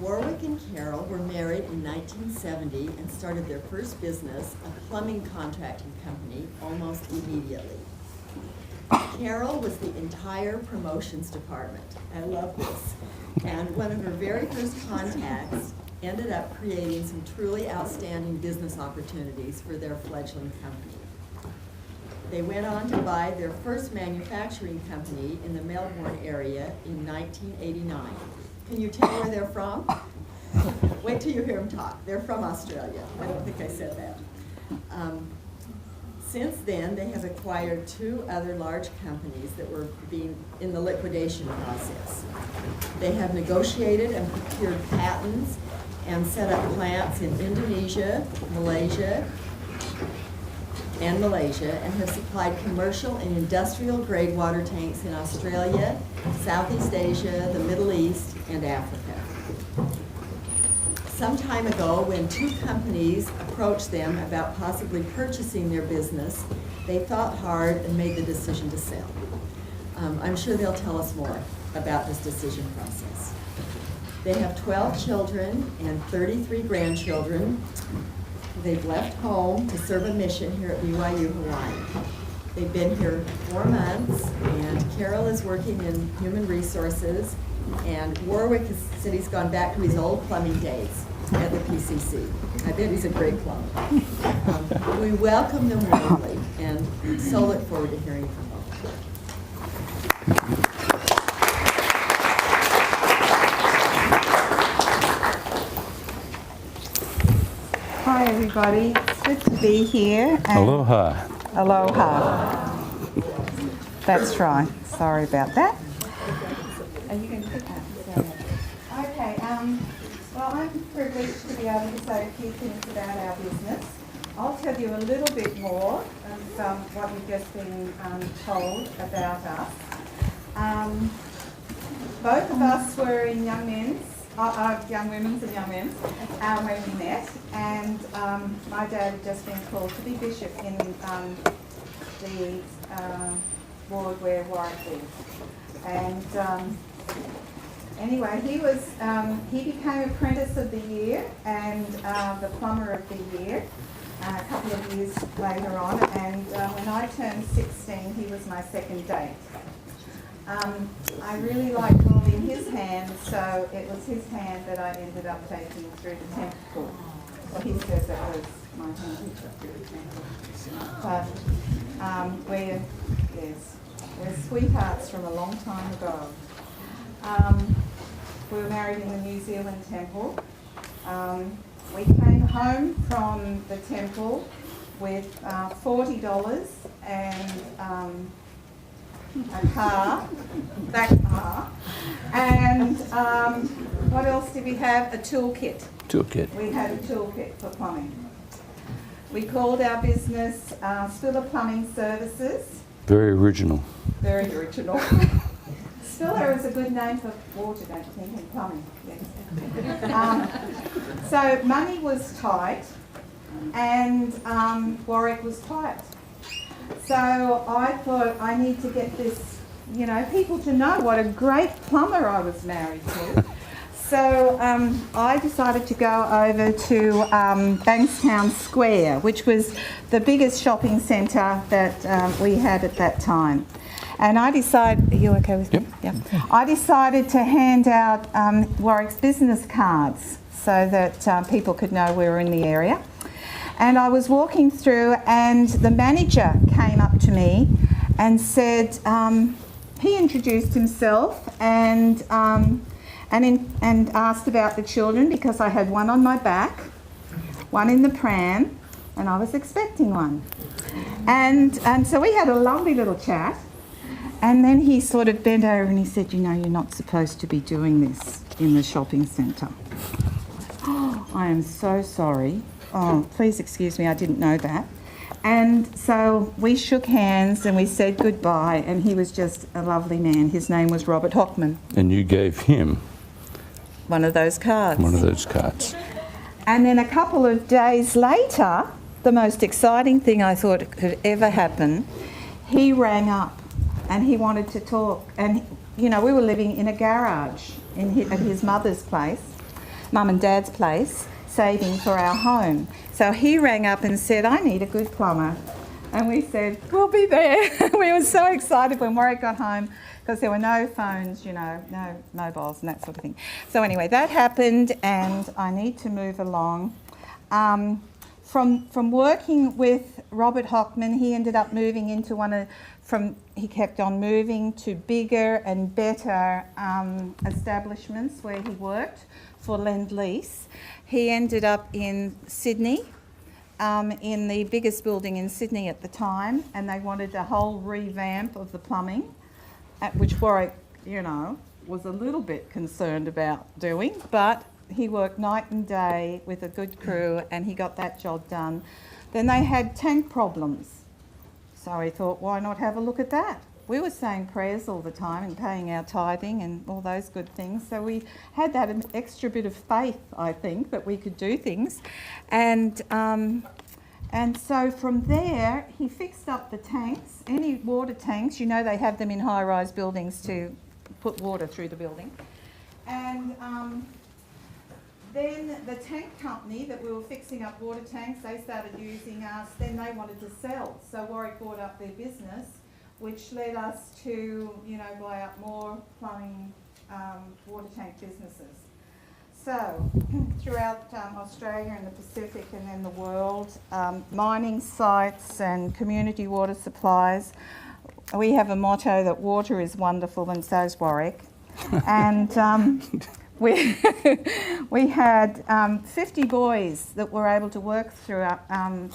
Warwick and Carol were married in 1970 and started their first business, a plumbing contracting company, almost immediately. Carol was the entire promotions department. I love this. And one of her very first contacts ended up creating some truly outstanding business opportunities for their fledgling company. They went on to buy their first manufacturing company in the Melbourne area in 1989. Can you tell where they're from? Wait till you hear them talk. They're from Australia. I don't think I said that. Since then, they have acquired 2 other large companies that were being in the liquidation process. They have negotiated and procured patents and set up plants in Indonesia, Malaysia, and have supplied commercial and industrial grade water tanks in Australia, Southeast Asia, the Middle East, and Africa. Some time ago, when 2 companies approached them about possibly purchasing their business, they thought hard and made the decision to sell. I'm sure they'll tell us more about this decision process. They have 12 children and 33 grandchildren. They've left home to serve a mission here at BYU Hawaii. They've been here 4 months, and Carol is working in human resources, and Warwick said he's gone back to his old plumbing days at the PCC. I bet he's a great plumber. We welcome them warmly, and so look forward to hearing from them. Hi everybody, it's good to be here. Aloha. Aloha. That's right, sorry about that. Are you going to pick up? Okay, well I'm privileged to be able to say a few things about our business. I'll tell you a little bit more of what you've just been told about us. Both of us were in young women's when we met, and my dad had just been called to be bishop in the ward where Warwick lives. And anyway, he became Apprentice of the Year and the Plumber of the Year a couple of years later on, and when I turned 16, he was my second date. I really liked holding his hand, so it was his hand that I ended up taking through the temple. Well, he says that was my hand he took through the temple. But we're sweethearts from a long time ago. We were married in the New Zealand temple. We came home from the temple with $40 and a car, that car, and what else did we have? A toolkit. We had a toolkit for plumbing. We called our business Spiller Plumbing Services. Very original. Very original. Spiller is a good name for water, don't you think, and plumbing. Yes. So money was tight, and Warwick was quiet. So I thought I need to get this, people to know what a great plumber I was married to. So I decided to go over to Bankstown Square, which was the biggest shopping centre that we had at that time. And I decided, are you okay with me? Yep. Yeah. I decided to hand out Warwick's business cards so that people could know we were in the area. And I was walking through, and the manager came up to me and said, he introduced himself and asked about the children, because I had one on my back, one in the pram, and I was expecting one. And so we had a lovely little chat, and then he sort of bent over and he said, you're not supposed to be doing this in the shopping centre. Oh, I am so sorry. Oh, please excuse me, I didn't know that. And so we shook hands and we said goodbye, and he was just a lovely man. His name was Robert Hockman. And you gave him one of those cards. And then a couple of days later, the most exciting thing I thought could ever happen, he rang up and he wanted to talk. And, we were living in a garage at his mother's place. Mum and Dad's place, saving for our home. So he rang up and said, I need a good plumber. And we said, we'll be there. We were so excited when Warwick got home because there were no phones, you know, no mobiles and that sort of thing. So anyway, that happened and I need to move along. From working with Robert Hockman, he ended up moving into he kept on moving to bigger and better establishments where he worked for Eld Sis. He ended up in Sydney, in the biggest building in Sydney at the time, and they wanted a whole revamp of the plumbing, which Warwick, you know, was a little bit concerned about doing, but he worked night and day with a good crew and he got that job done. Then they had tank problems. So he thought, why not have a look at that? We were saying prayers all the time and paying our tithing and all those good things. So we had that extra bit of faith, I think, that we could do things. And so from there, he fixed up the tanks, any water tanks. You know they have them in high-rise buildings to put water through the building. And then the tank company that we were fixing up water tanks, they started using us. Then they wanted to sell. So Warwick bought up their business, which led us to, you know, buy up more plumbing, water tank businesses. So throughout Australia and the Pacific and then the world, mining sites and community water supplies, we have a motto that water is wonderful and so is Warwick. And we had 50 boys that were able to work through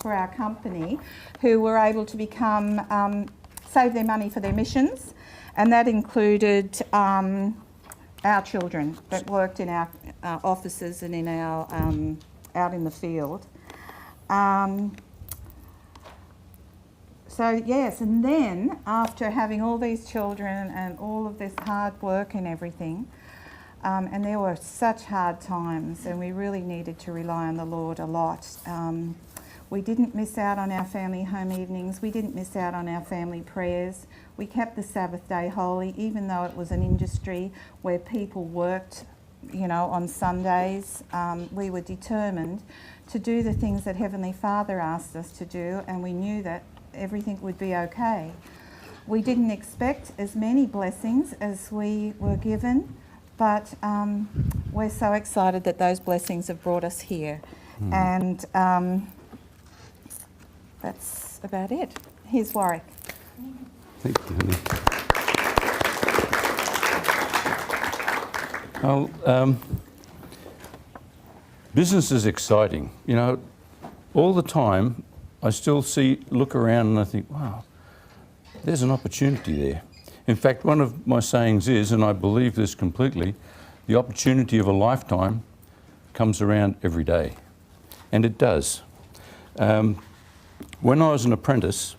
for our company who were able to become save their money for their missions, and that included our children that worked in our offices and in our out in the field. So yes, and then after having all these children and all of this hard work and everything, and there were such hard times, and we really needed to rely on the Lord a lot. We didn't miss out on our family home evenings. We didn't miss out on our family prayers. We kept the Sabbath day holy, even though it was an industry where people worked, you know, on Sundays. We were determined to do the things that Heavenly Father asked us to do, and we knew that everything would be okay. We didn't expect as many blessings as we were given, but we're so excited that those blessings have brought us here. And that's about it. Here's Warwick. Thank you, honey. Well, business is exciting. You know, all the time I still look around and I think, wow, there's an opportunity there. In fact, one of my sayings is, and I believe this completely, the opportunity of a lifetime comes around every day. And it does. When I was an apprentice,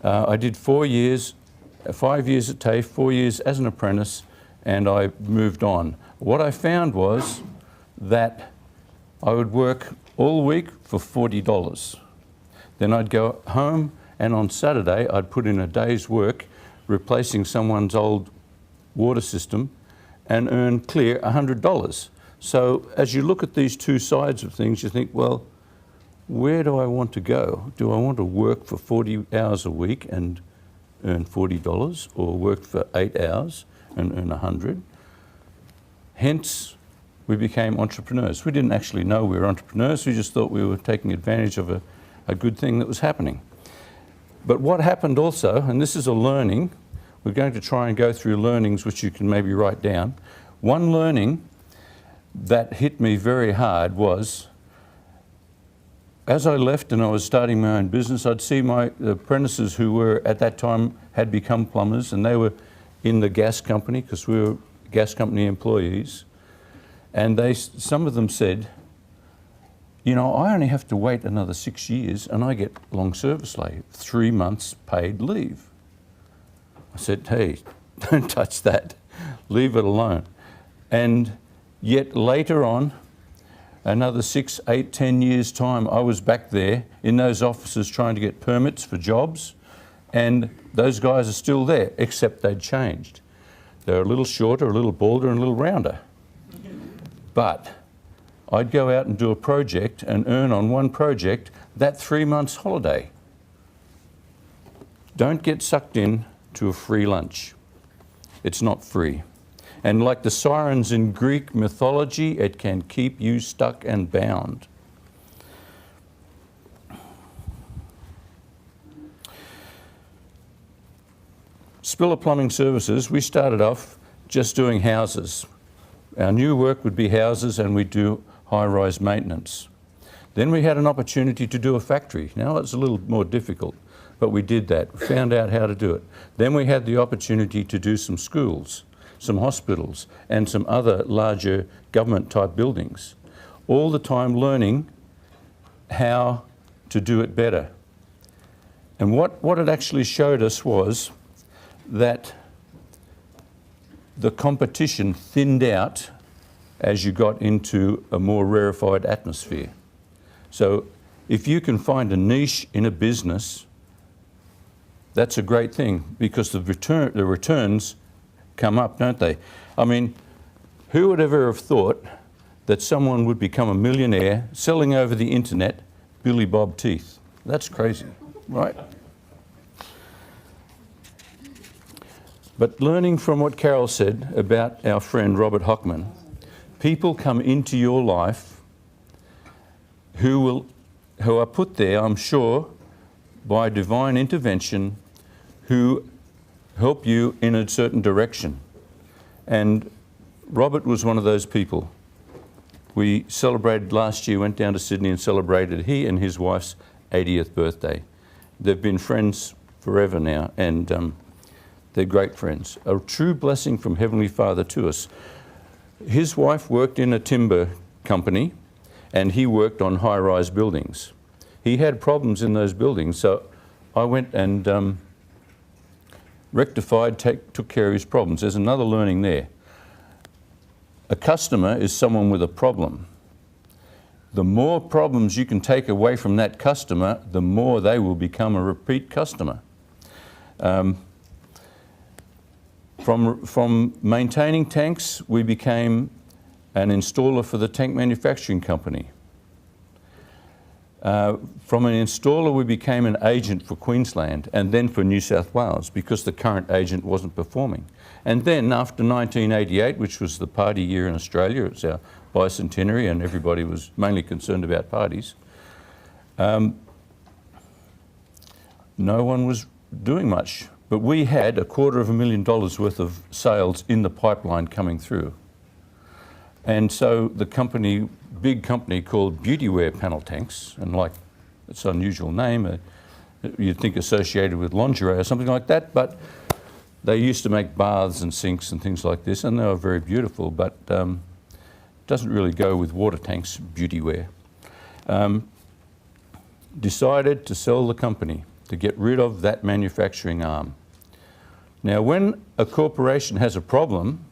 I did 4 years, 5 years at TAFE, 4 years as an apprentice, and I moved on. What I found was that I would work all week for $40. Then I'd go home, and on Saturday I'd put in a day's work replacing someone's old water system and earn clear $100. So as you look at these two sides of things, you think, well, where do I want to go? Do I want to work for 40 hours a week and earn $40, or work for 8 hours and earn 100? Hence, we became entrepreneurs. We didn't actually know we were entrepreneurs. We just thought we were taking advantage of a good thing that was happening. But what happened also, and this is a learning, we're going to try and go through learnings which you can maybe write down. One learning that hit me very hard was, as I left and I was starting my own business, I'd see my apprentices who were at that time had become plumbers, and they were in the gas company because we were gas company employees. And some of them said, you know, I only have to wait another 6 years and I get long service leave, 3 months paid leave. I said, hey, don't touch that, leave it alone. And yet later on, another 6, 8, 10 years' time, I was back there in those offices trying to get permits for jobs, and those guys are still there, except they'd changed. They're a little shorter, a little balder, and a little rounder. But I'd go out and do a project and earn on one project that 3 months holiday. Don't get sucked in to a free lunch. It's not free. And like the sirens in Greek mythology, it can keep you stuck and bound. Spiller Plumbing Services, we started off just doing houses. Our new work would be houses, and we'd do high-rise maintenance. Then we had an opportunity to do a factory. Now it's a little more difficult, but we did that. We found out how to do it. Then we had the opportunity to do some schools, some hospitals, and some other larger government-type buildings. All the time learning how to do it better. And what it actually showed us was that the competition thinned out as you got into a more rarefied atmosphere. So if you can find a niche in a business, that's a great thing, because the returns come up, don't they? I mean, who would ever have thought that someone would become a millionaire selling over the internet Billy Bob teeth? That's crazy, right? But learning from what Carol said about our friend Robert Hockman, people come into your life who are put there, I'm sure, by divine intervention, who help you in a certain direction. And Robert was one of those people. We celebrated last year, went down to Sydney and celebrated he and his wife's 80th birthday. They've been friends forever now, and they're great friends. A true blessing from Heavenly Father to us. His wife worked in a timber company, and he worked on high-rise buildings. He had problems in those buildings, so I went and rectified, took care of his problems. There's another learning there. A customer is someone with a problem. The more problems you can take away from that customer, the more they will become a repeat customer. From maintaining tanks, we became an installer for the tank manufacturing company. From an installer, we became an agent for Queensland and then for New South Wales, because the current agent wasn't performing. And then after 1988, which was the party year in Australia, it's our bicentenary and everybody was mainly concerned about parties, no one was doing much. But we had $250,000 worth of sales in the pipeline coming through. And so the company, big company called Beautyware Panel Tanks, and like, it's an unusual name, you'd think associated with lingerie or something like that, but they used to make baths and sinks and things like this, and they were very beautiful, but doesn't really go with water tanks, Beautyware. Decided to sell the company, to get rid of that manufacturing arm. Now, when a corporation has a problem,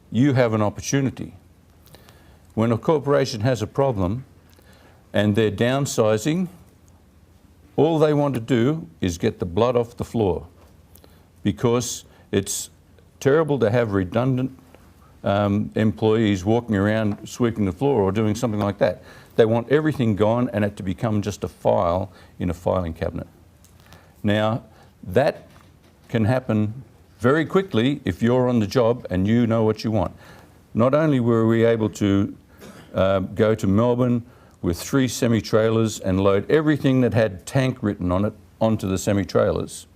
you have an opportunity. When a corporation has a problem and they're downsizing, all they want to do is get the blood off the floor, because it's terrible to have redundant employees walking around sweeping the floor or doing something like that. They want everything gone and it to become just a file in a filing cabinet. Now, that can happen very quickly if you're on the job and you know what you want. Not only were we able to go to Melbourne with 3 semi-trailers and load everything that had tank written on it onto the semi-trailers,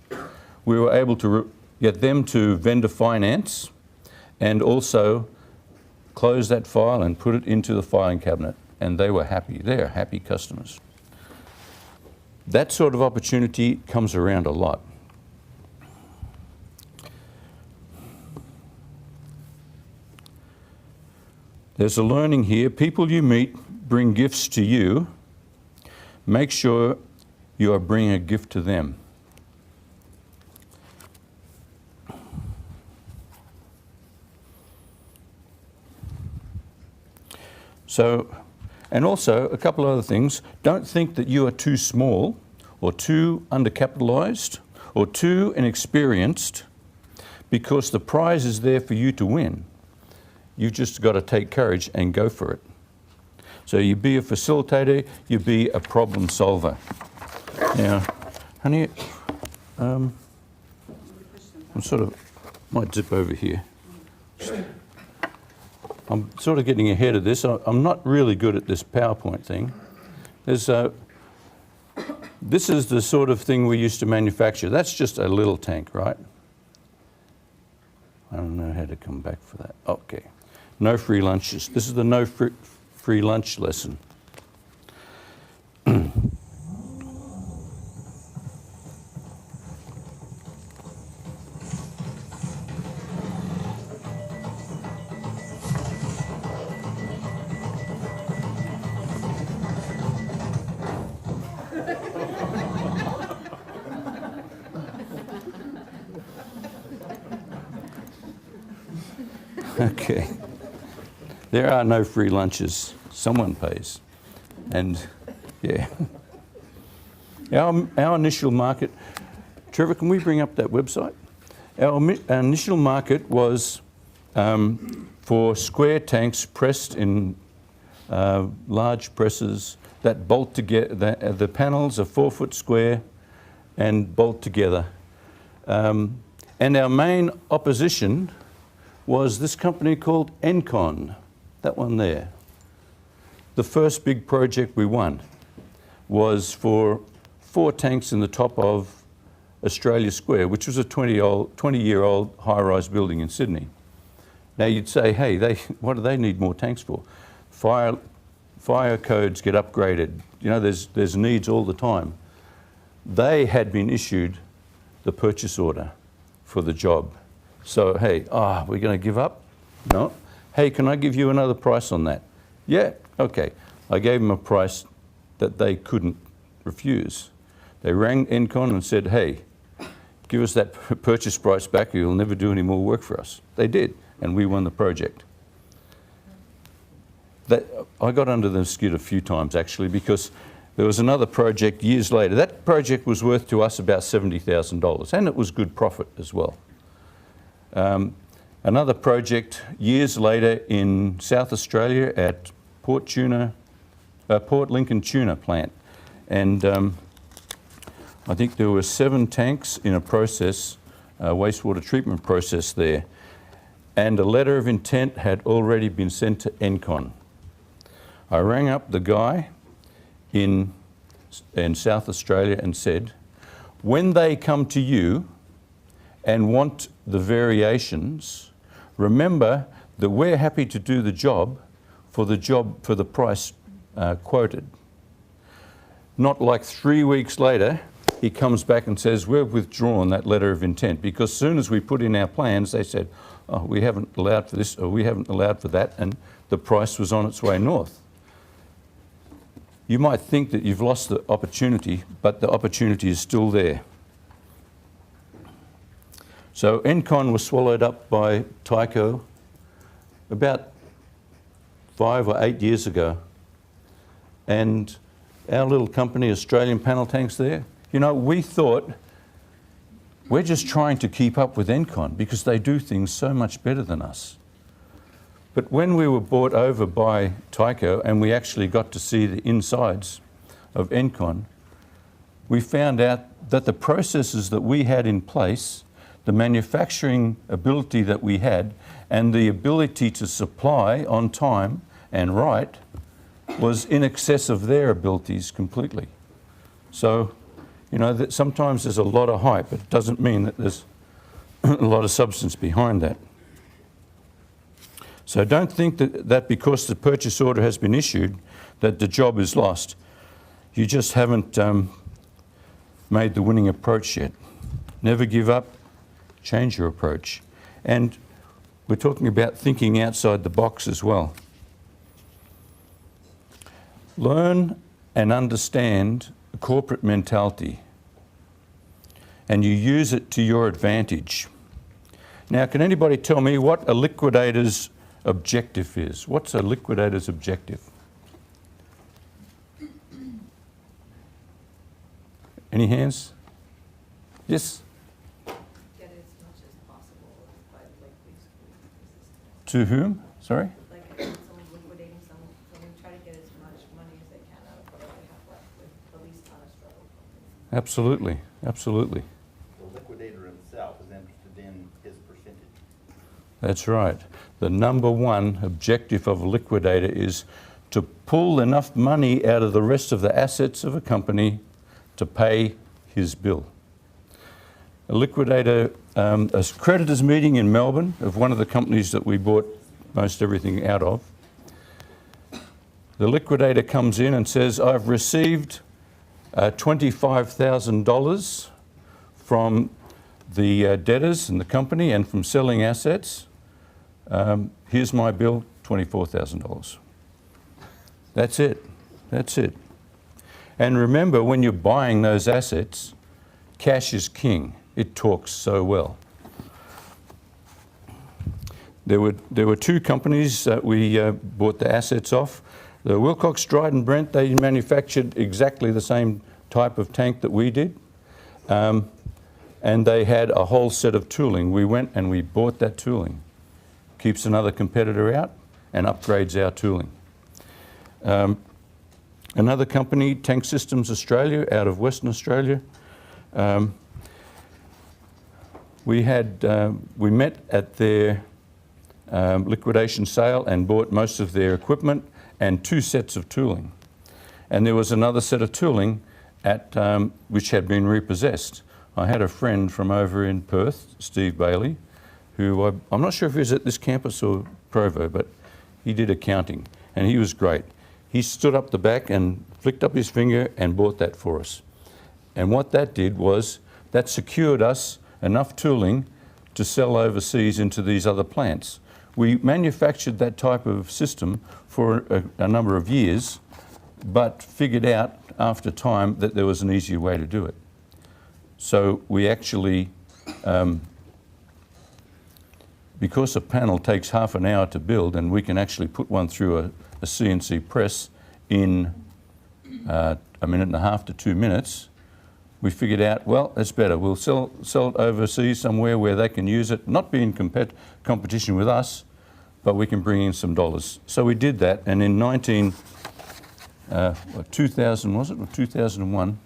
we were able to get them to vendor finance and also close that file and put it into the filing cabinet. And they were happy. They're happy customers. That sort of opportunity comes around a lot. There's a learning here. People you meet bring gifts to you. Make sure you are bringing a gift to them. So, and also a couple of other things. Don't think that you are too small or too undercapitalized or too inexperienced, because the prize is there for you to win. You've just got to take courage and go for it. So you be a facilitator, you be a problem solver. Now, honey, I'm sort of, might zip over here. I'm sort of getting ahead of this. I'm not really good at this PowerPoint thing. This is the sort of thing we used to manufacture. That's just a little tank, right? I don't know how to come back for that. Okay. No free lunches. This is the no free lunch lesson. Okay. There are no free lunches. Someone pays. And yeah. Our initial market, Trevor, can we bring up that website? Our initial market was for square tanks pressed in large presses that bolt together. The panels are 4 foot square and bolt together. And our main opposition was this company called Encon, that one there. The first big project we won was for 4 tanks in the top of Australia Square, which was a 20-year-old high-rise building in Sydney. Now you'd say, hey, what do they need more tanks for? Fire codes get upgraded. You know, there's needs all the time. They had been issued the purchase order for the job. So, hey, we're going to give up? No. Hey, can I give you another price on that? Yeah, okay. I gave them a price that they couldn't refuse. They rang Encon and said, hey, give us that purchase price back or you'll never do any more work for us. They did, and we won the project. I got under the skid a few times, actually, because there was another project years later. That project was worth to us about $70,000, and it was good profit as well. Another project years later in South Australia at Port Lincoln Tuna Plant. And I think there were 7 tanks in a process, wastewater treatment process there. And a letter of intent had already been sent to Encon. I rang up the guy in South Australia and said, when they come to you and want the variations, remember that we're happy to do the job for the price quoted. Not like 3 weeks later, he comes back and says, we've withdrawn that letter of intent, because as soon as we put in our plans, they said, oh, we haven't allowed for this or we haven't allowed for that, and the price was on its way north. You might think that you've lost the opportunity, but the opportunity is still there. So Encon was swallowed up by Tyco about 5 or 8 years ago. And our little company, Australian Panel Tanks there, you know, we thought we're just trying to keep up with Encon because they do things so much better than us. But when we were bought over by Tyco and we actually got to see the insides of Encon, we found out that the processes that we had in place, the manufacturing ability that we had, and the ability to supply on time and right was in excess of their abilities completely. So, you know, that sometimes there's a lot of hype, but it doesn't mean that there's a lot of substance behind that. So don't think that because the purchase order has been issued, that the job is lost. You just haven't made the winning approach yet. Never give up, change your approach. And we're talking about thinking outside the box as well. Learn and understand the corporate mentality, and you use it to your advantage. Now, can anybody tell me what a liquidator's objective is? What's a liquidator's objective? Any hands? Yes? Get as much as possible, but like basically resistance. To whom? Sorry? Like if someone's liquidating someone, try to get as Absolutely, absolutely. The liquidator himself is interested in his percentage. That's right. The number one objective of a liquidator is to pull enough money out of the rest of the assets of a company to pay his bill. A liquidator, a creditors meeting in Melbourne of one of the companies that we bought most everything out of. The liquidator comes in and says, I've received $25,000 from the debtors and the company and from selling assets. Here's my bill, $24,000. That's it. That's it. And remember, when you're buying those assets, cash is king. It talks so well. There were two companies that we bought the assets off. The Wilcox, Dryden, Brent, they manufactured exactly the same type of tank that we did. And they had a whole set of tooling. We went and we bought that tooling. Keeps another competitor out and upgrades our tooling. Another company, Tank Systems Australia, out of Western Australia. We met at their liquidation sale and bought most of their equipment and 2 sets of tooling. And there was another set of tooling at, which had been repossessed. I had a friend from over in Perth, Steve Bailey, who I'm not sure if he was at this campus or Provo, but he did accounting and he was great. He stood up the back and flicked up his finger and bought that for us. And what that did was that secured us enough tooling to sell overseas into these other plants. We manufactured that type of system for a number of years, but figured out after time that there was an easier way to do it. So we actually, because a panel takes half an hour to build and we can actually put one through a CNC press in a minute and a half to 2 minutes, we figured out, well, that's better. We'll sell it overseas somewhere where they can use it, not be in competition with us, but we can bring in some dollars. So we did that, and in 2000, was it, or 2001,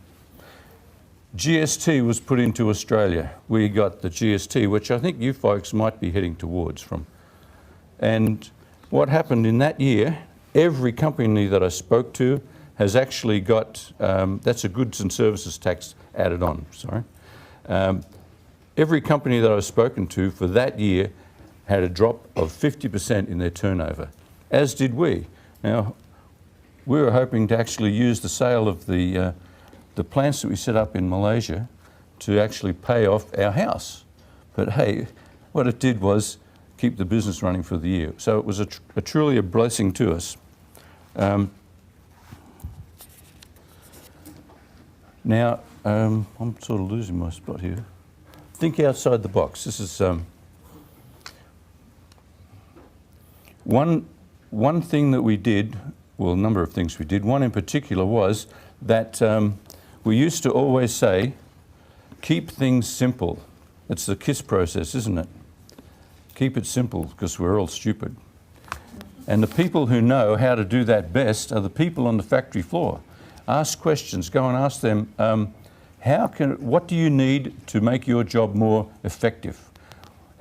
GST was put into Australia. We got the GST, which I think you folks might be heading towards from. And what happened in that year, every company that I spoke to has actually got, that's a goods and services tax added on, sorry. Every company that I've spoken to for that year had a drop of 50% in their turnover, as did we. Now, we were hoping to actually use the sale of the plants that we set up in Malaysia to actually pay off our house. But hey, what it did was keep the business running for the year. So it was truly a blessing to us. Now, I'm sort of losing my spot here. Think outside the box. This is one thing that we did, well, a number of things we did. One in particular was that we used to always say, keep things simple. It's the KISS process, isn't it? Keep it simple, because we're all stupid. And the people who know how to do that best are the people on the factory floor. Ask questions, go and ask them, what do you need to make your job more effective?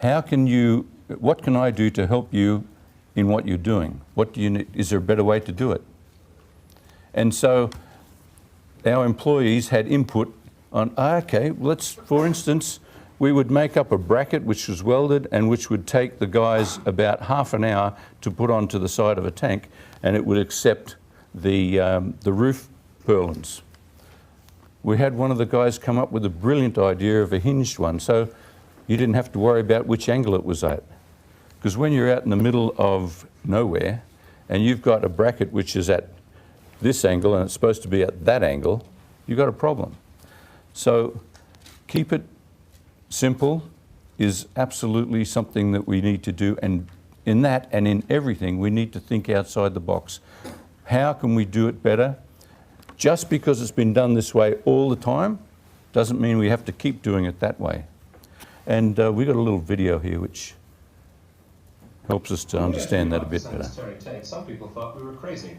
What can I do to help you in what you're doing? What do you need? Is there a better way to do it? And so our employees had input on, okay, for instance, we would make up a bracket which was welded and which would take the guys about half an hour to put onto the side of a tank, and it would accept the roof purlins. We had one of the guys come up with a brilliant idea of a hinged one, so you didn't have to worry about which angle it was at. Because when you're out in the middle of nowhere and you've got a bracket which is at this angle and it's supposed to be at that angle, you've got a problem. So keep it simple is absolutely something that we need to do, and in that and in everything we need to think outside the box. How can we do it better? Just because it's been done this way all the time doesn't mean we have to keep doing it that way. And we've got a little video here which helps us to understand that a bit better. Some people thought we were crazy,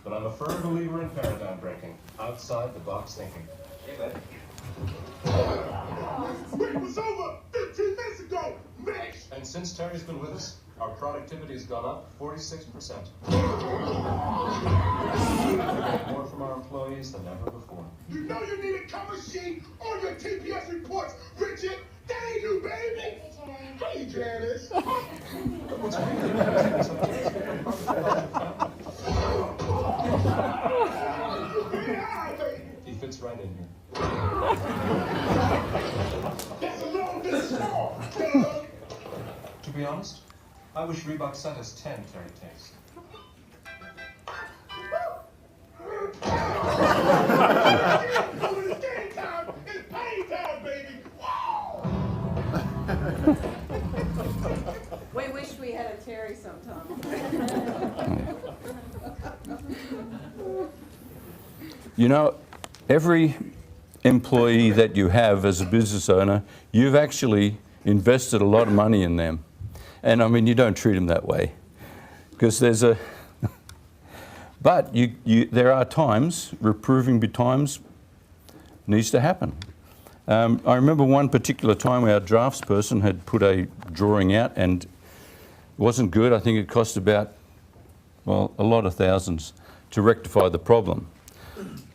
but I'm a firm believer in paradigm breaking, outside the box thinking. It was over 15 minutes ago, Mitch! And since Terry's been with us, our productivity has gone up 46%. More from our employees than ever before. You know you need a cover sheet on your TPS reports, Richard! That ain't you, baby! Hey, Janice! He fits right in here. That's a long distance. To be honest, I wish Reebok sent us 10 Terry Takes. It's game time! It's pain time, baby! Wow! We wish we had a Terry sometime. You know, every employee that you have as a business owner, you've actually invested a lot of money in them. And I mean, you don't treat them that way, because there's a, but there are times, reproving times needs to happen. I remember one particular time our drafts person had put a drawing out and it wasn't good. I think it cost about, well, a lot of thousands to rectify the problem.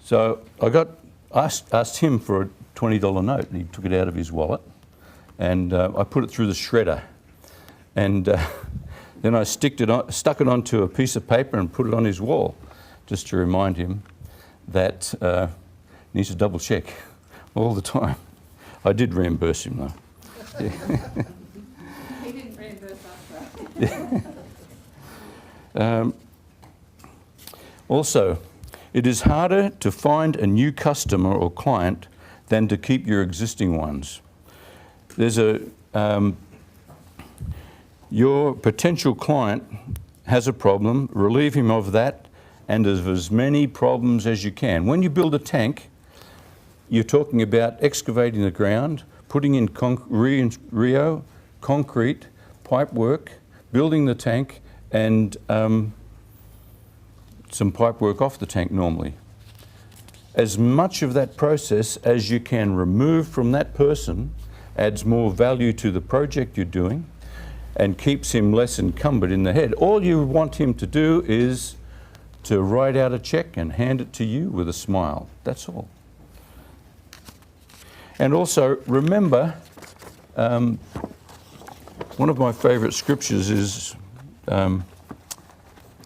So I asked him for a $20 note, and he took it out of his wallet, and I put it through the shredder, and then I stuck it onto a piece of paper and put it on his wall, just to remind him that he needs to double check all the time. I did reimburse him though. Yeah. He didn't reimburse us, though. Also, it is harder to find a new customer or client than to keep your existing ones. There's your potential client has a problem, relieve him of that and of as many problems as you can. When you build a tank, you're talking about excavating the ground, putting in concrete, pipe work, building the tank, and some pipe work off the tank normally. As much of that process as you can remove from that person adds more value to the project you're doing and keeps him less encumbered in the head. All you want him to do is to write out a check and hand it to you with a smile. That's all. And also remember, one of my favourite scriptures is Alma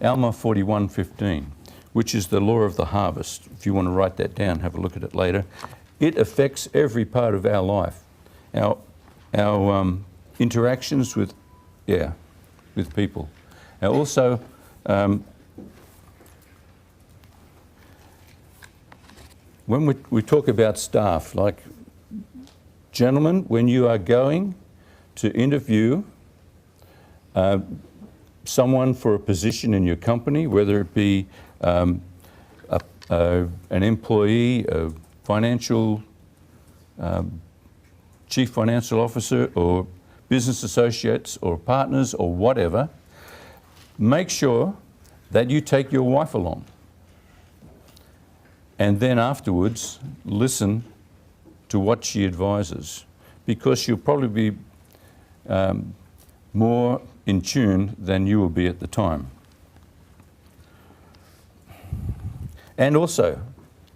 41:15, which is the law of the harvest. If you want to write that down, have a look at it later. It affects every part of our life, our interactions with people. Now also, when we talk about staff, like, gentlemen, when you are going to interview someone for a position in your company, whether it be an employee, a financial chief financial officer, or business associates or partners or whatever, make sure that you take your wife along. And then afterwards, listen to what she advises, because she'll probably be more in tune than you will be at the time. And also,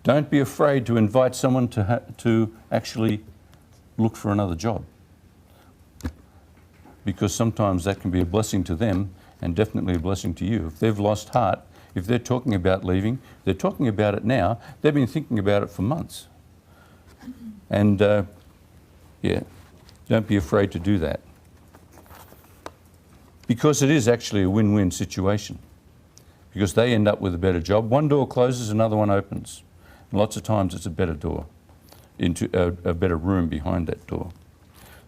don't be afraid to invite someone to actually look for another job, because sometimes that can be a blessing to them and definitely a blessing to you. If they've lost heart, if they're talking about leaving, they're talking about it now, they've been thinking about it for months. And don't be afraid to do that, because it is actually a win-win situation, because they end up with a better job. One door closes, another one opens. And lots of times it's a better door, into a better room behind that door.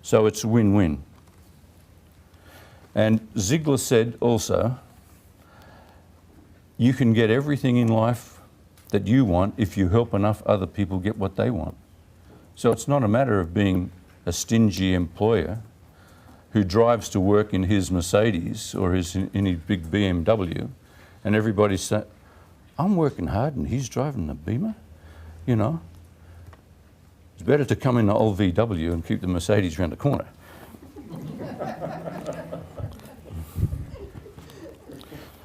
So it's a win-win. And Ziegler said also, you can get everything in life that you want if you help enough other people get what they want. So it's not a matter of being a stingy employer who drives to work in his Mercedes or in his big BMW, and everybody's saying, I'm working hard and he's driving the Beamer, you know. It's better to come in the old VW and keep the Mercedes around the corner.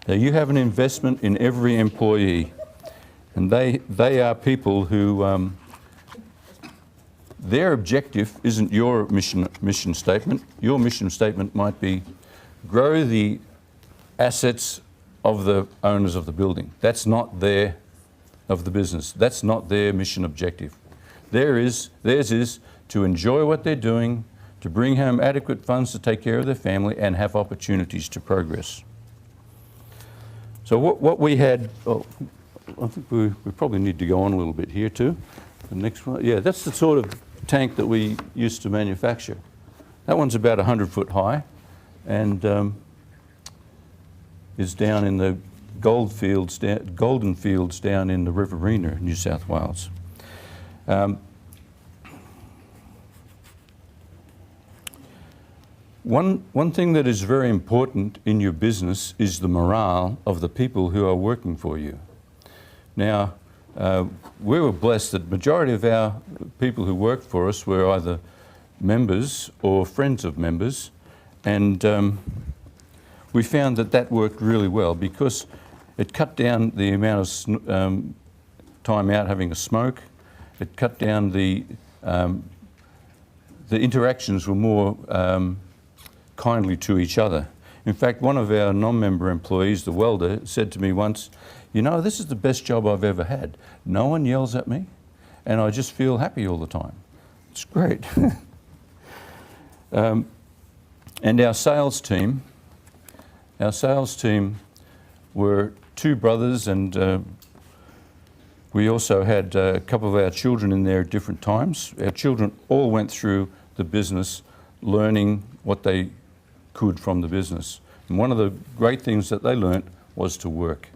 Now, you have an investment in every employee, and they are people who their objective isn't your mission statement. Your mission statement might be grow the assets of the owners of the building. That's not their, of the business. That's not their mission objective. Theirs is to enjoy what they're doing, to bring home adequate funds to take care of their family and have opportunities to progress. So what we had, oh, I think we probably need to go on a little bit here too. The next one, yeah, that's the sort of tank that we used to manufacture. That one's about 100 foot high and is down in the golden fields down in the Riverina, New South Wales. One thing that is very important in your business is the morale of the people who are working for you. Now, we were blessed that the majority of our people who worked for us were either members or friends of members, and we found that that worked really well because it cut down the amount of time out having a smoke. It cut down the interactions were more kindly to each other. In fact, one of our non-member employees, the welder, said to me once, "You know, this is the best job I've ever had. No one yells at me, and I just feel happy all the time." It's great. And our sales team were two brothers, and we also had a couple of our children in there at different times. Our children all went through the business learning what they could from the business. And one of the great things that they learnt was to work.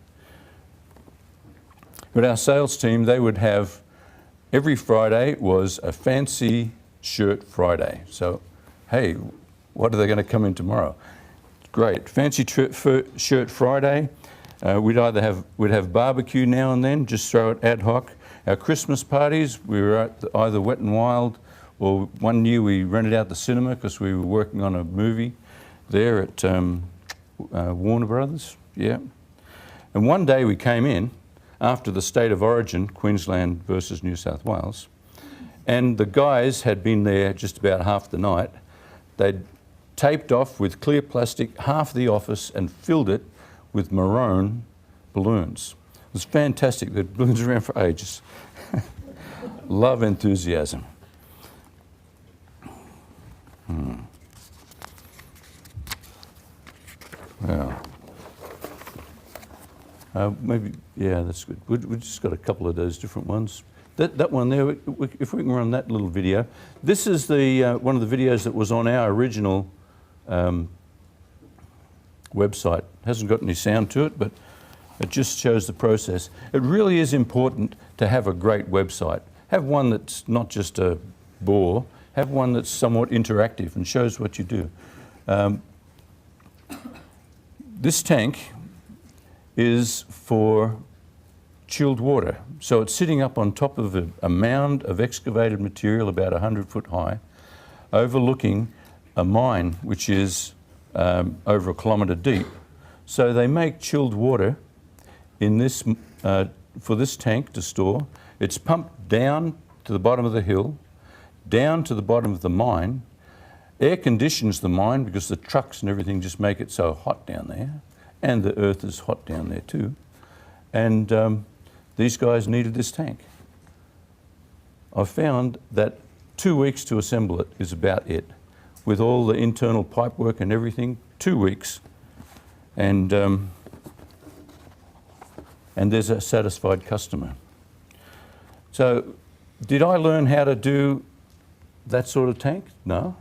But our sales team, they would have, every Friday was a fancy shirt Friday. So, hey, what are they going to come in tomorrow? Great, fancy shirt Friday. We'd have barbecue now and then, just throw it ad hoc. Our Christmas parties, we were at either Wet and Wild, or one year we rented out the cinema because we were working on a movie there at Warner Brothers, yeah. And one day we came in after the state of origin, Queensland versus New South Wales, and the guys had been there just about half the night. They'd taped off with clear plastic half the office and filled it with maroon balloons. It was fantastic. The balloons were around for ages. Love enthusiasm. Well, maybe, yeah, that's good. We've just got a couple of those different ones. That one there, if we can run that little video. This is the one of the videos that was on our original website. It hasn't got any sound to it, but it just shows the process. It really is important to have a great website. Have one that's not just a bore, have one that's somewhat interactive and shows what you do. This tank is for chilled water. So it's sitting up on top of a mound of excavated material about 100 foot high, overlooking a mine which is over 1 kilometre deep. So they make chilled water in this, for this tank to store. It's pumped down to the bottom of the hill, down to the bottom of the mine, air conditions the mine because the trucks and everything just make it so hot down there, and the earth is hot down there too. And these guys needed this tank. I've found that 2 weeks to assemble it is about it. With all the internal pipe work and everything, 2 weeks. And there's a satisfied customer. So, did I learn how to do that sort of tank? No,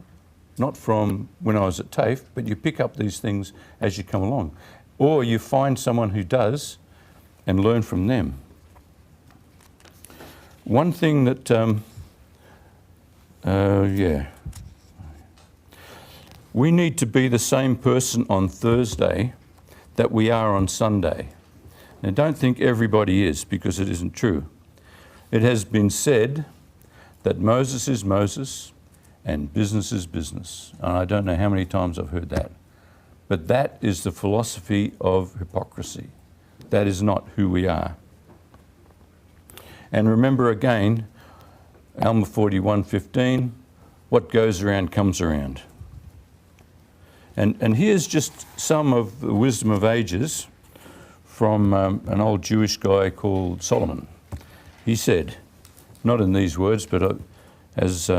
not from when I was at TAFE, but you pick up these things as you come along. Or you find someone who does and learn from them. One thing that, we need to be the same person on Thursday that we are on Sunday. Now, don't think everybody is, because it isn't true. It has been said that Moses is Moses and business is business. And I don't know how many times I've heard that. But that is the philosophy of hypocrisy. That is not who we are. And remember again, Alma 41:15, what goes around comes around. And here's just some of the wisdom of ages from an old Jewish guy called Solomon. He said, not in these words, but this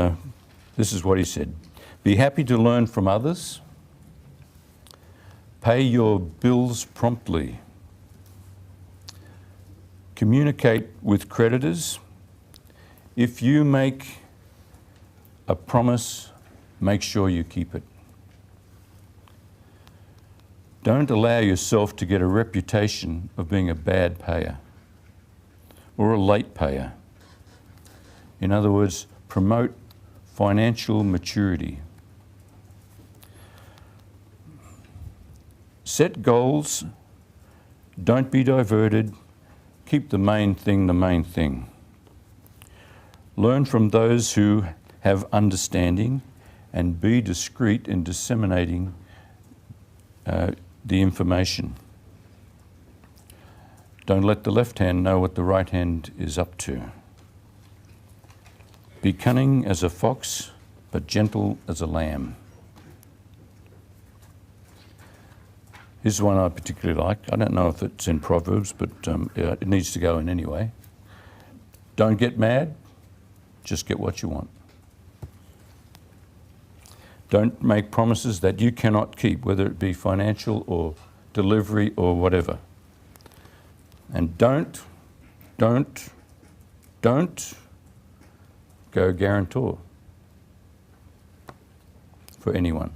is what he said. Be happy to learn from others. Pay your bills promptly. Communicate with creditors. If you make a promise, make sure you keep it. Don't allow yourself to get a reputation of being a bad payer or a late payer. In other words, promote financial maturity. Set goals. Don't be diverted. Keep the main thing the main thing. Learn from those who have understanding and be discreet in disseminating the information. Don't let the left hand know what the right hand is up to. Be cunning as a fox, but gentle as a lamb. Here's one I particularly like. I don't know if it's in Proverbs, but it needs to go in anyway. Don't get mad, just get what you want. Don't make promises that you cannot keep, whether it be financial or delivery or whatever. And don't go guarantor for anyone.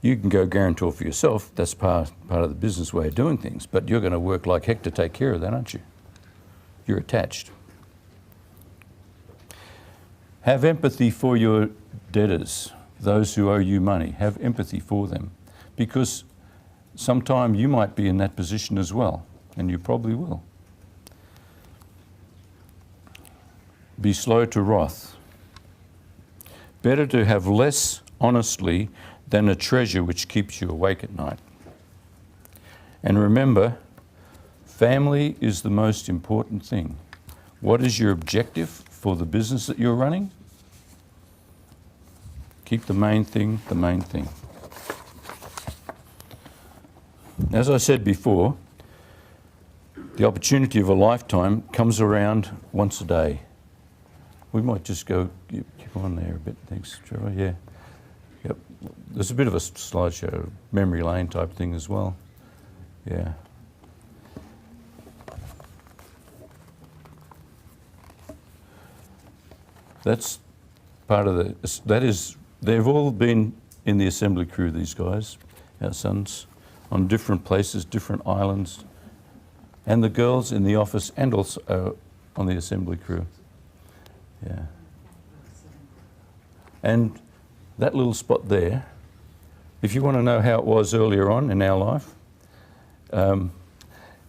You can go guarantor for yourself, that's part of the business way of doing things, but you're going to work like heck to take care of that, aren't you? You're attached. Have empathy for your debtors, those who owe you money. Have empathy for them, because sometime you might be in that position as well, and you probably will. Be slow to wrath. Better to have less honestly than a treasure which keeps you awake at night. And remember, family is the most important thing. What is your objective for the business that you're running? Keep the main thing the main thing. As I said before, the opportunity of a lifetime comes around once a day. We might just go, keep on there a bit, thanks, Trevor, yeah. Yep. There's a bit of a slideshow, memory lane type thing as well. Yeah. That's part of they've all been in the assembly crew, these guys, our sons, on different places, different islands, and the girls in the office and also on the assembly crew. Yeah. And that little spot there, if you want to know how it was earlier on in our life,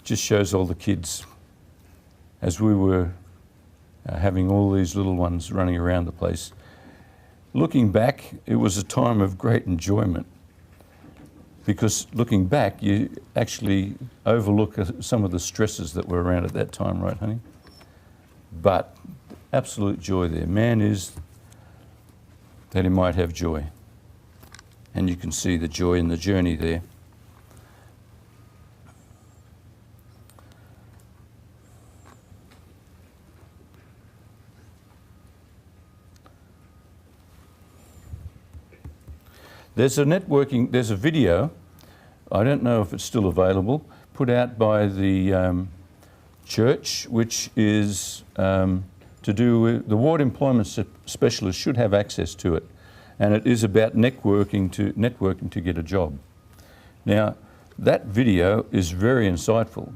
just shows all the kids as we were having all these little ones running around the place. Looking back, it was a time of great enjoyment, because looking back, you actually overlook some of the stresses that were around at that time, right, honey? But absolute joy there. Man is that he might have joy. And you can see the joy in the journey there. There's a video, I don't know if it's still available, put out by the church, which is to do with the ward employment specialist should have access to it. And it is about networking to get a job. Now, that video is very insightful.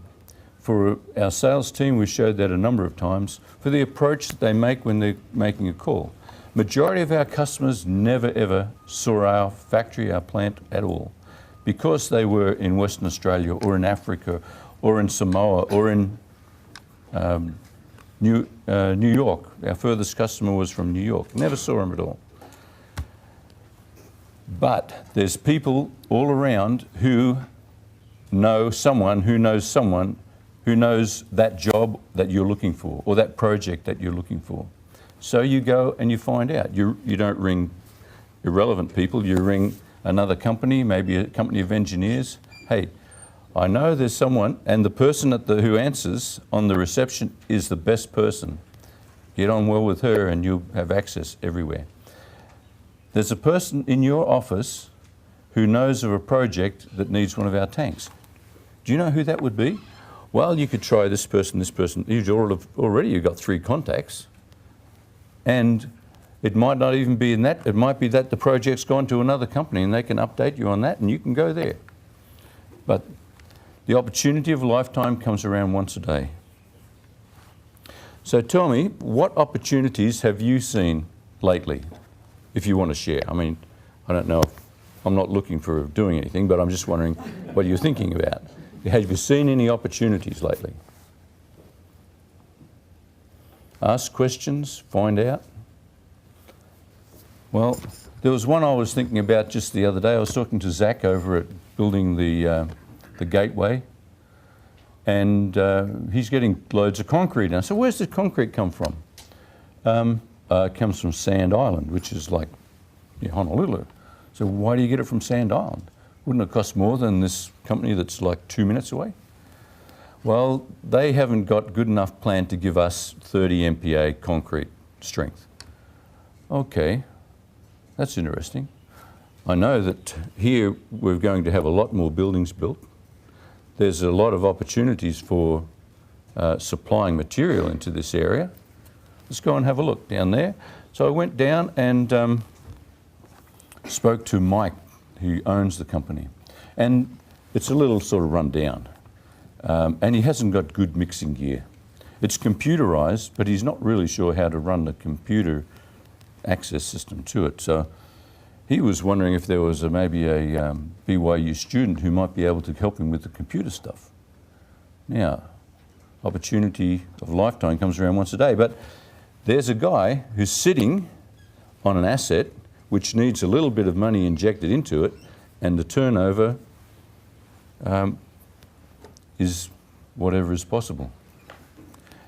For our sales team, we showed that a number of times, for the approach that they make when they're making a call. Majority of our customers never ever saw our factory, our plant at all, because they were in Western Australia or in Africa or in Samoa or in New York. Our furthest customer was from New York. Never saw him at all. But there's people all around who know someone who knows someone who knows that job that you're looking for or that project that you're looking for. So you go and you find out. You don't ring irrelevant people. You ring another company, maybe a company of engineers. Hey, I know there's someone, and the person who answers on the reception is the best person. Get on well with her and you'll have access everywhere. There's a person in your office who knows of a project that needs one of our tanks. Do you know who that would be? Well, you could try this person, this person. Already you've got 3 contacts. And it might not even be in that. It might be that the project's gone to another company and they can update you on that and you can go there. But the opportunity of a lifetime comes around once a day. So tell me, what opportunities have you seen lately, if you want to share? I mean, I don't know, I'm not looking for doing anything, but I'm just wondering what you're thinking about. Have you seen any opportunities lately? Ask questions, find out. Well, there was one I was thinking about just the other day. I was talking to Zach over at building the gateway, and he's getting loads of concrete now. So where's the concrete come from? It comes from Sand Island, which is like Honolulu. So why do you get it from Sand Island? Wouldn't it cost more than this company that's like 2 minutes away? Well, they haven't got good enough plan to give us 30 MPa concrete strength. Okay, that's interesting. I know that here we're going to have a lot more buildings built. There's a lot of opportunities for supplying material into this area. Let's go and have a look down there. So I went down and spoke to Mike, who owns the company. And it's a little sort of run down. And he hasn't got good mixing gear. It's computerized, but he's not really sure how to run the computer access system to it. So he was wondering if there was maybe a BYU student who might be able to help him with the computer stuff. Now, opportunity of a lifetime comes around once a day, but there's a guy who's sitting on an asset which needs a little bit of money injected into it, and the turnover is whatever is possible.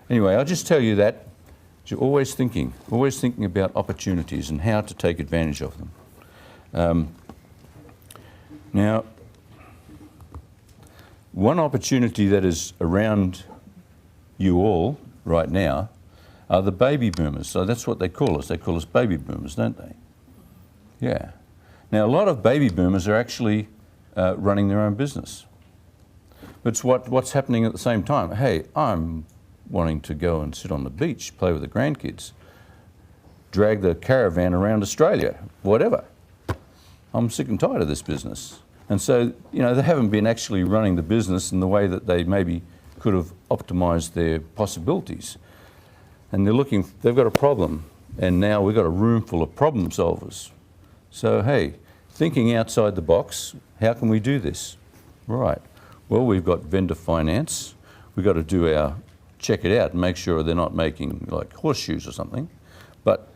Anyway, I'll just tell you that you're always thinking about opportunities and how to take advantage of them. Now, one opportunity that is around you all right now are the baby boomers. So that's what they call us. They call us baby boomers, don't they? Yeah. Now, a lot of baby boomers are actually running their own business. But it's what's happening at the same time. Hey, I'm wanting to go and sit on the beach, play with the grandkids, drag the caravan around Australia, whatever. I'm sick and tired of this business. And so, they haven't been actually running the business in the way that they maybe could have optimized their possibilities. And they've got a problem. And now we've got a room full of problem solvers. So, hey, thinking outside the box, how can we do this? Right. Well, we've got vendor finance. We've got to check it out and make sure they're not making like horseshoes or something. But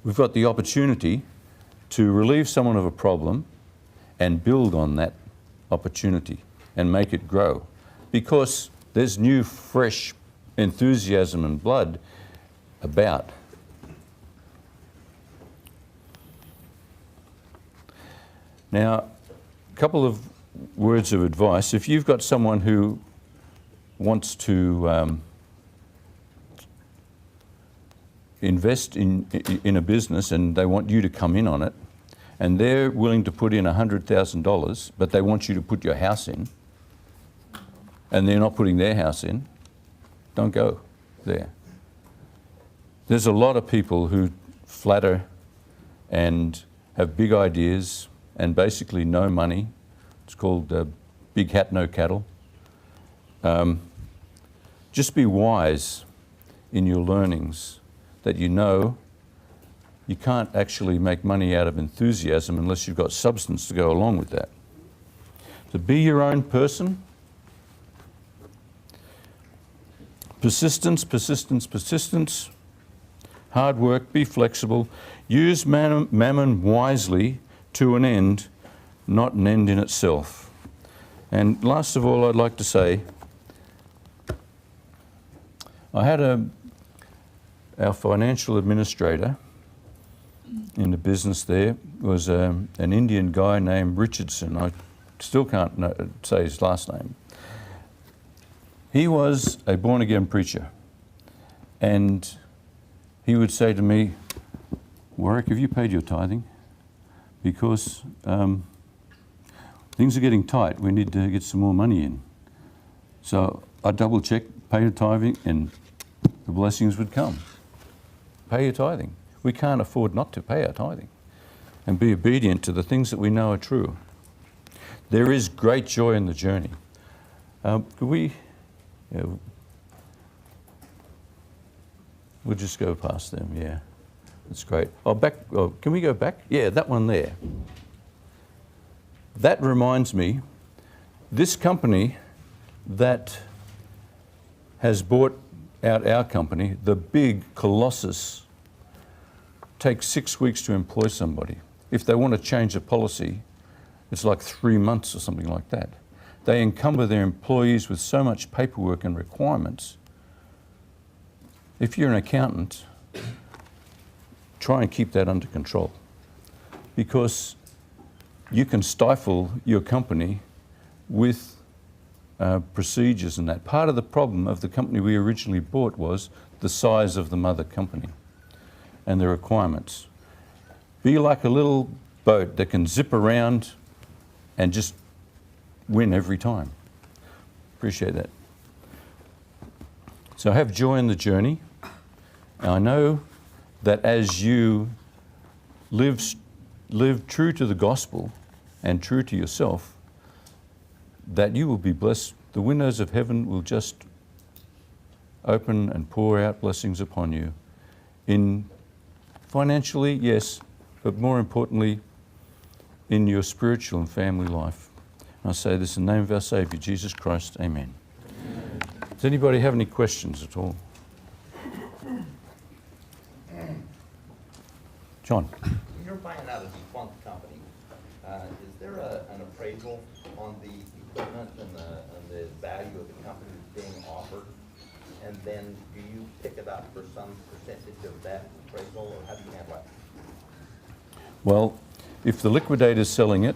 we've got the opportunity to relieve someone of a problem and build on that opportunity and make it grow. Because there's new, fresh enthusiasm and blood about. Now, a couple of words of advice. If you've got someone who wants to invest in a business and they want you to come in on it, and they're willing to put in $100,000, but they want you to put your house in, and they're not putting their house in, don't go there. There's a lot of people who flatter and have big ideas and basically no money. It's called big hat, no cattle. Just be wise in your learnings that you can't actually make money out of enthusiasm unless you've got substance to go along with that. So be your own person. Persistence, persistence, persistence. Hard work, be flexible. Use mammon wisely to an end, not an end in itself. And last of all, I'd like to say, I had our financial administrator in the business there was an Indian guy named Richardson. I still can't say his last name. He was a born-again preacher, and he would say to me, Warwick, have you paid your tithing? Because things are getting tight. We need to get some more money in. So I double-check, pay your tithing, and the blessings would come. Pay your tithing. We can't afford not to pay our tithing and be obedient to the things that we know are true. There is great joy in the journey. Could we... Yeah, we'll just go past them, yeah. That's great. Can we go back? Yeah, that one there. That reminds me, this company that has bought out our company, the big Colossus, takes 6 weeks to employ somebody. If they want to change a policy, it's like 3 months or something like that. They encumber their employees with so much paperwork and requirements. If you're an accountant, try and keep that under control, because you can stifle your company with procedures and that. Part of the problem of the company we originally bought was the size of the mother company and the requirements. Be like a little boat that can zip around and just win every time. Appreciate that. So have joy in the journey. And I know that as you live true to the gospel and true to yourself, that you will be blessed. The windows of heaven will just open and pour out blessings upon you. In financially, yes, but more importantly, in your spiritual and family life. And I say this in the name of our Saviour, Jesus Christ, amen. Does anybody have any questions at all? John. When you're buying out a defunct company, is there an appraisal on the equipment and the value of the company that's being offered? And then do you pick it up for some percentage of that appraisal, or how do you handle it? Well, if the liquidator's selling it,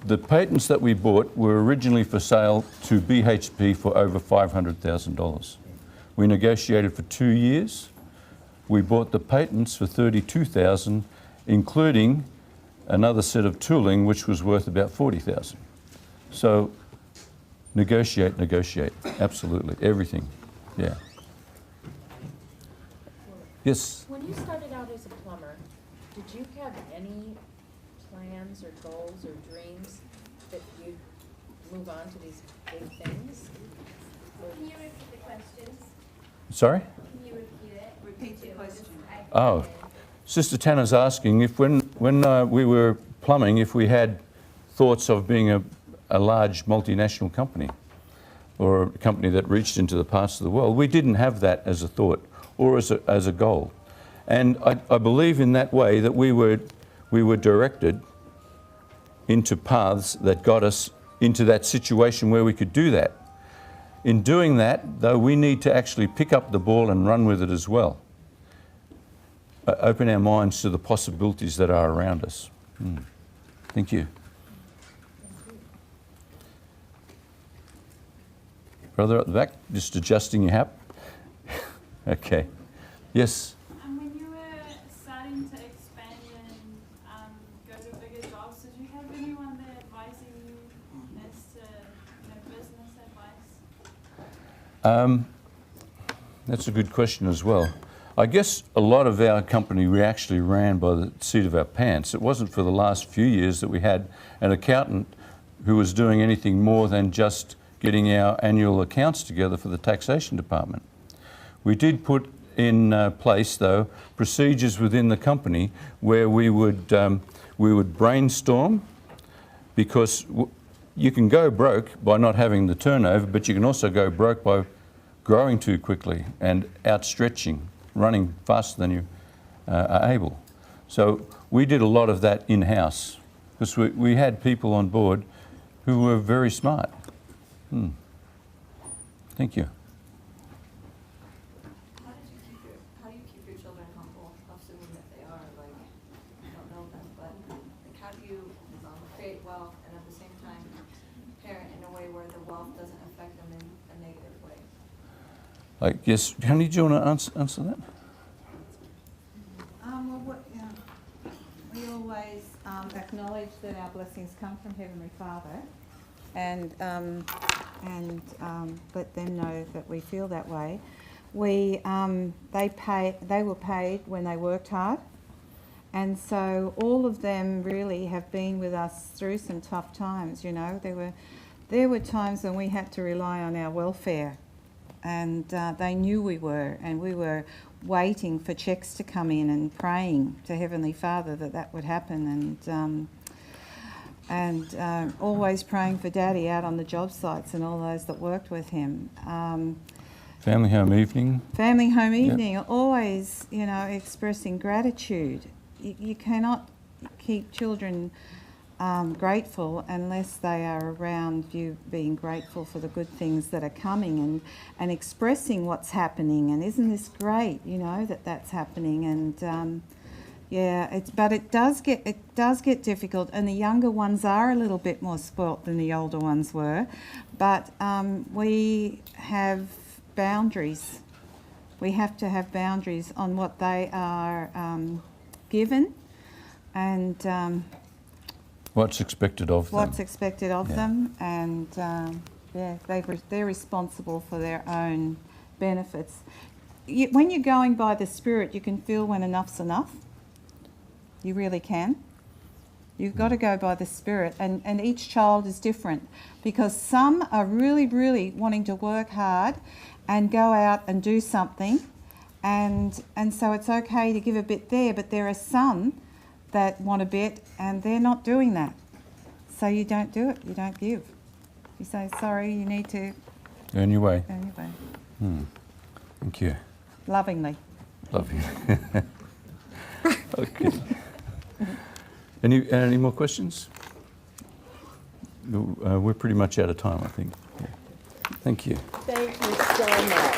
the patents that we bought were originally for sale to BHP for over $500,000. We negotiated for 2 years. We bought the patents for $32,000, including another set of tooling, which was worth about $40,000. So negotiate, absolutely, everything, yeah. Yes? When you started out as a plumber, did you have any plans or goals or dreams that you'd move on to these big things? Can you repeat the questions? Sorry? Can you repeat it? Repeat the question. Oh, Sister Tanner's asking if when we were plumbing, if we had thoughts of being a large multinational company or a company that reached into the parts of the world. We didn't have that as a thought or as a goal. And I believe in that way that we were directed into paths that got us into that situation where we could do that. In doing that, though, we need to actually pick up the ball and run with it as well. Open our minds to the possibilities that are around us. Thank you. Brother at the back, just adjusting your hat. Okay. Yes? When you were starting to expand and go to bigger jobs, did you have anyone there advising you as to business advice? That's a good question as well. I guess a lot of our company we actually ran by the seat of our pants. It wasn't for the last few years that we had an accountant who was doing anything more than just getting our annual accounts together for the taxation department. We did put in place, though, procedures within the company where we would brainstorm, because you can go broke by not having the turnover, but you can also go broke by growing too quickly and outstretching, running faster than you are able. So we did a lot of that in-house because we had people on board who were very smart. Thank you. How do you keep your children humble, assuming that they are, like, you don't know them, but like, how do you create wealth and at the same time parent in a way where the wealth doesn't affect them in a negative way? I guess, Honey, do you want to answer that? We always acknowledge that our blessings come from Heavenly Father, and let them know that we feel that way. They were paid when they worked hard, and so all of them really have been with us through some tough times. You know, there were times when we had to rely on our welfare, and they knew we were, and we were waiting for checks to come in and praying to Heavenly Father that would happen, and always praying for Daddy out on the job sites and all those that worked with him. Family home evening. Family home evening, always, you know, expressing gratitude. You cannot keep children grateful unless they are around you being grateful for the good things that are coming and expressing what's happening. And isn't this great, you know, that's happening? And but it does get difficult, and the younger ones are a little bit more spoilt than the older ones were. But we have boundaries. We have to have boundaries on what they are given, and What's expected of them. What's expected of them, and they're responsible for their own benefits. When you're going by the Spirit, you can feel when enough's enough. You really can. You've got to go by the Spirit, and each child is different, because some are really, really wanting to work hard and go out and do something, and so it's okay to give a bit there, but there are some that want a bit and they're not doing that. So you don't do it, you don't give. You say, sorry, you need to Earn your way. Earn your way. Thank you. Lovingly. Lovely. Okay. Any more questions? We're pretty much out of time, I think. Yeah. Thank you. Thank you so much.